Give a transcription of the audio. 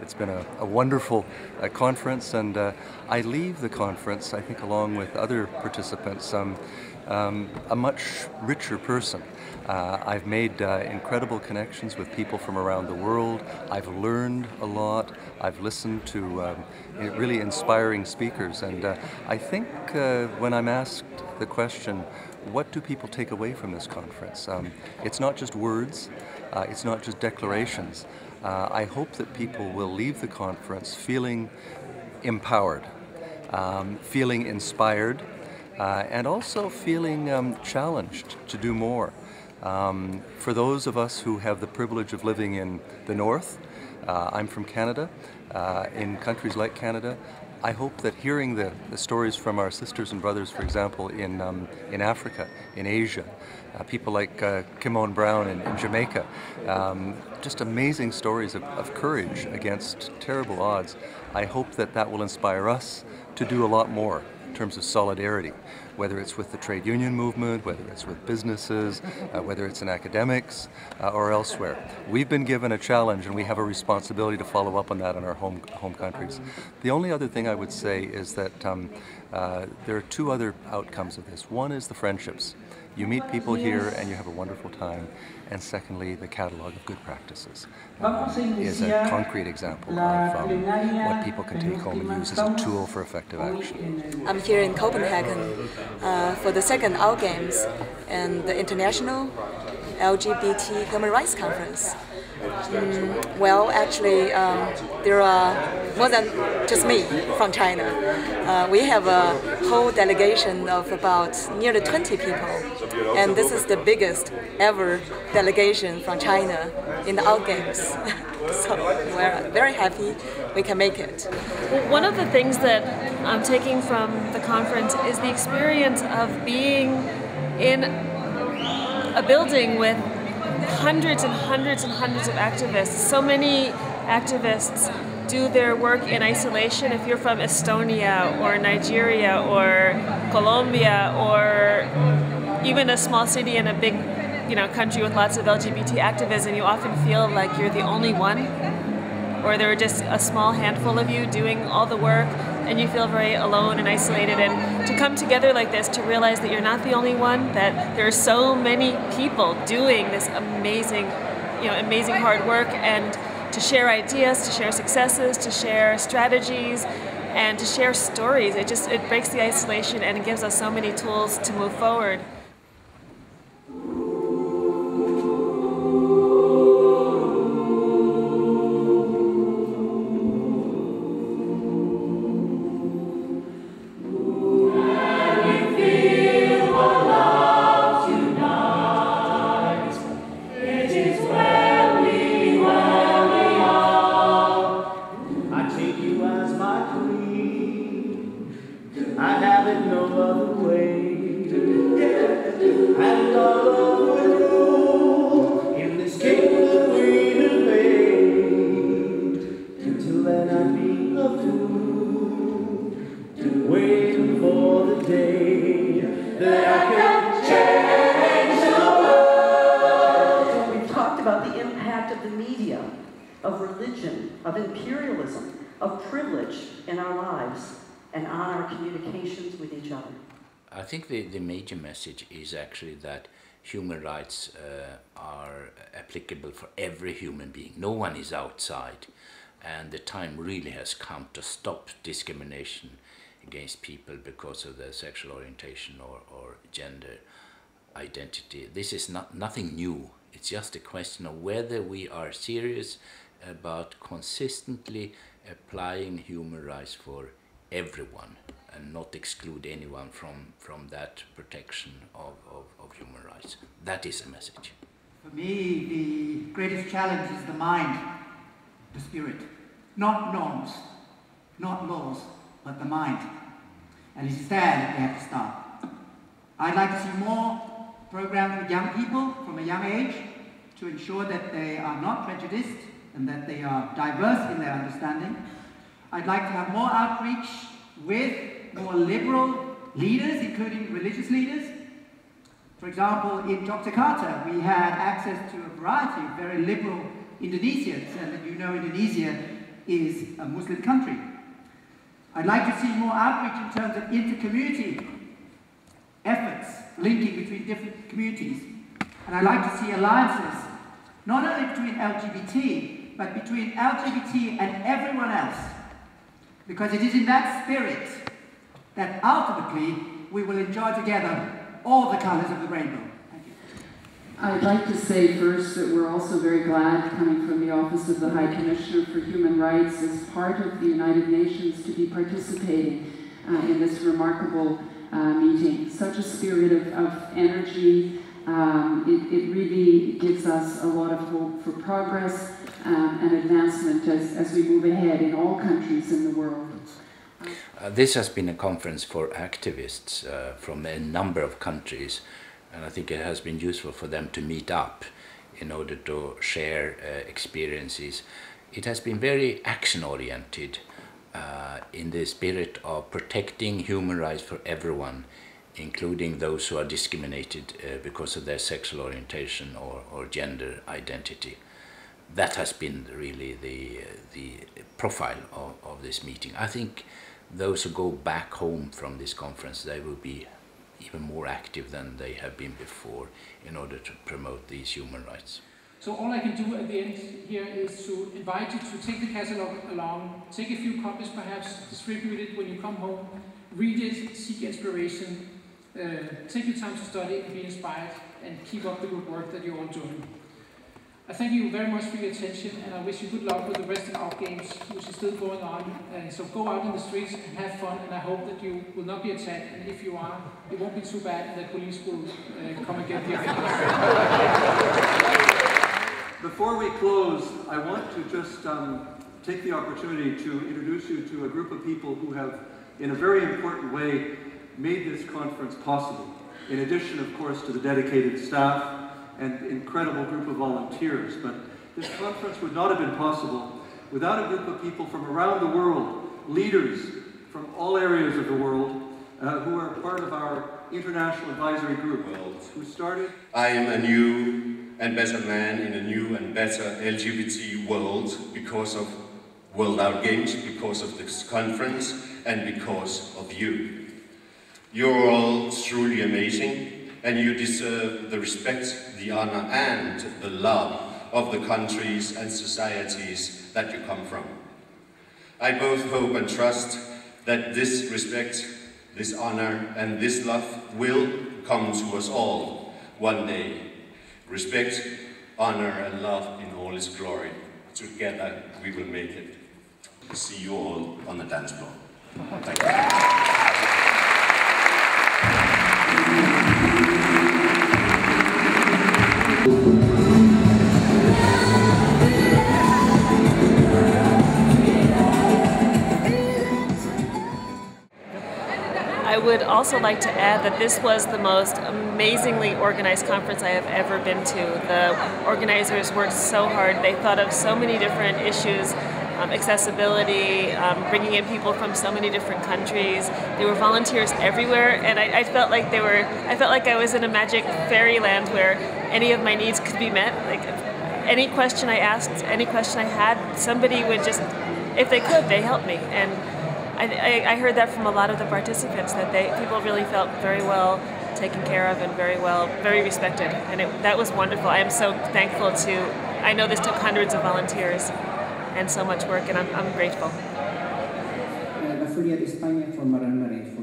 It's been a wonderful conference, and I leave the conference, I think, along with other participants, a much richer person. I've made incredible connections with people from around the world. I've learned a lot. I've listened to really inspiring speakers, and I think when I'm asked the question, what do people take away from this conference? It's not just words, it's not just declarations. I hope that people will leave the conference feeling empowered, feeling inspired, and also feeling challenged to do more. For those of us who have the privilege of living in the North, I'm from Canada, in countries like Canada, I hope that hearing the stories from our sisters and brothers, for example, in Africa, in Asia, people like Kimon Brown in Jamaica, just amazing stories of courage against terrible odds. I hope that that will inspire us to do a lot more in terms of solidarity, whether it's with the trade union movement, whether it's with businesses, whether it's in academics or elsewhere. We've been given a challenge, and we have a responsibility to follow up on that in our home countries. The only other thing I would say is that there are two other outcomes of this. One is the friendships. You meet people here and you have a wonderful time. And secondly, the catalog of good practices is a concrete example of what people can take home and use as a tool for effective action. I'm here in Copenhagen for the second Outgames and the International LGBT Human Rights Conference. Well, actually, there are more than just me from China. We have a whole delegation of about nearly 20 people, and this is the biggest ever delegation from China in the Outgames. So we're very happy we can make it. Well, one of the things that I'm taking from the conference is the experience of being in a building with hundreds and hundreds and hundreds of activists. So many activists do their work in isolation. If you're from Estonia or Nigeria or Colombia or even a small city in a big country with lots of LGBT activism, you often feel like you're the only one, or there are just a small handful of you doing all the work, and you feel very alone and isolated. And to come together like this, to realize that you're not the only one, that there are so many people doing this amazing, amazing hard work, and to share ideas, to share successes, to share strategies, and to share stories. It breaks the isolation, and it gives us so many tools to move forward. I have it no other way, and our love will rule in this kingdom we have made. Until then I'd be a fool, waiting for the day that I can change the world. We've talked about the impact of the media, of religion, of imperialism, of privilege in our lives, and on our communications with each other. I think the major message is actually that human rights are applicable for every human being. No one is outside, and the time really has come to stop discrimination against people because of their sexual orientation or gender identity. This is nothing new. It's just a question of whether we are serious about consistently applying human rights for everyone and not exclude anyone from that protection of human rights. That is a message. For me, the greatest challenge is the mind, the spirit. Not norms, not laws, but the mind. And it's there that we have to start. I'd like to see more programs with young people from a young age to ensure that they are not prejudiced and that they are diverse in their understanding. I'd like to have more outreach with more liberal leaders, including religious leaders. For example, in Yogyakarta, we had access to a variety of very liberal Indonesians, and you know Indonesia is a Muslim country. I'd like to see more outreach in terms of inter-community efforts linking between different communities. And I'd like to see alliances, not only between LGBT, but between LGBT and everyone else. Because it is in that spirit that ultimately we will enjoy together all the colours of the rainbow. Thank you. I'd like to say first that we're also very glad, coming from the Office of the High Commissioner for Human Rights, as part of the United Nations, to be participating in this remarkable meeting. Such a spirit of energy. It really gives us a lot of hope for progress and advancement as we move ahead in all countries in the world. This has been a conference for activists from a number of countries, and I think it has been useful for them to meet up in order to share experiences. It has been very action-oriented in the spirit of protecting human rights for everyone, including those who are discriminated because of their sexual orientation or gender identity. That has been really the profile of this meeting. I think those who go back home from this conference, they will be even more active than they have been before in order to promote these human rights. So all I can do at the end here is to invite you to take the catalogue along, take a few copies perhaps, distribute it when you come home, read it, seek inspiration, take your time to study and be inspired, and keep up the good work that you're all doing. I thank you very much for your attention, and I wish you good luck with the rest of Outgames, which is still going on. So go out in the streets and have fun, and I hope that you will not be attacked, and if you are, it won't be too bad, and the police will come and get the offenders. Before we close, I want to just take the opportunity to introduce you to a group of people who have, in a very important way, made this conference possible. In addition, of course, to the dedicated staff and incredible group of volunteers. But this conference would not have been possible without a group of people from around the world, leaders from all areas of the world, who are part of our international advisory group, who started. I am a new and better man in a new and better LGBT world because of World Outgames, because of this conference, and because of you. You're all truly amazing, and you deserve the respect, the honor, and the love of the countries and societies that you come from. I both hope and trust that this respect, this honor, and this love will come to us all one day. Respect, honor, and love in all its glory. Together we will make it. See you all on the dance floor. Thank you. I would also like to add that this was the most amazingly organized conference I have ever been to. The organizers worked so hard. They thought of so many different issues, accessibility, bringing in people from so many different countries. There were volunteers everywhere, and I felt like I was in a magic fairyland where any of my needs could be met. Like any question I asked, any question I had, somebody would just, if they could, they helped me. And I heard that from a lot of the participants, that people really felt very well taken care of and very respected, and that was wonderful. I am so thankful I know this took hundreds of volunteers and so much work, and I'm grateful. La Folia de España formará una red